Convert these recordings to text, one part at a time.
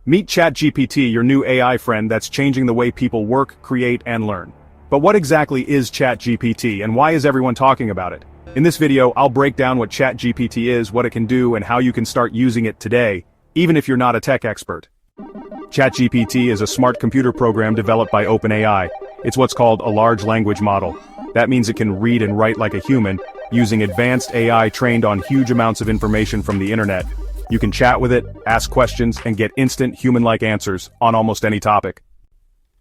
Meet ChatGPT, your new AI friend that's changing the way people work, create, and learn. But what exactly is ChatGPT, and why is everyone talking about it? In this video, I'll break down what ChatGPT is, what it can do, and how you can start using it today, even if you're not a tech expert. ChatGPT is a smart computer program developed by OpenAI. It's what's called a large language model. That means it can read and write like a human, using advanced AI trained on huge amounts of information from the internet. You can chat with it, ask questions, and get instant human-like answers on almost any topic.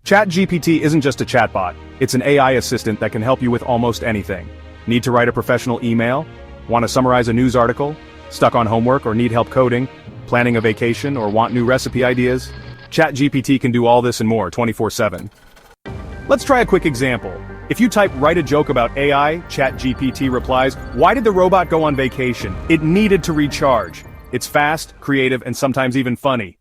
ChatGPT isn't just a chatbot, it's an AI assistant that can help you with almost anything. Need to write a professional email? Want to summarize a news article? Stuck on homework or need help coding? Planning a vacation or want new recipe ideas? ChatGPT can do all this and more 24/7. Let's try a quick example. If you type "write a joke about AI," ChatGPT replies, "Why did the robot go on vacation? It needed to recharge." It's fast, creative, and sometimes even funny.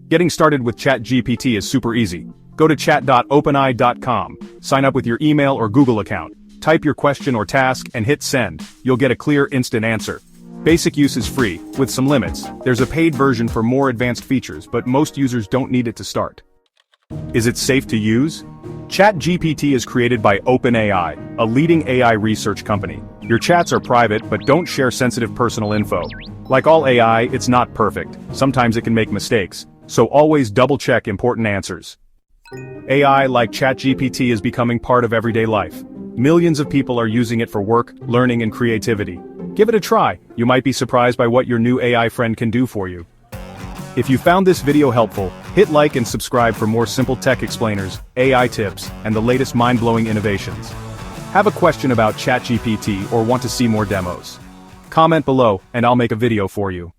Getting started with ChatGPT is super easy. Go to chat.openai.com, sign up with your email or Google account, type your question or task, and hit send. You'll get a clear, instant answer. Basic use is free, with some limits. There's a paid version for more advanced features, but most users don't need it to start. Is it safe to use? ChatGPT is created by OpenAI, a leading AI research company. Your chats are private, but don't share sensitive personal info. Like all AI, it's not perfect. Sometimes it can make mistakes, so always double-check important answers. AI like ChatGPT is becoming part of everyday life. Millions of people are using it for work, learning, and creativity. Give it a try. You might be surprised by what your new AI friend can do for you. If you found this video helpful, hit like and subscribe for more simple tech explainers, AI tips, and the latest mind-blowing innovations. Have a question about ChatGPT or want to see more demos? Comment below, and I'll make a video for you.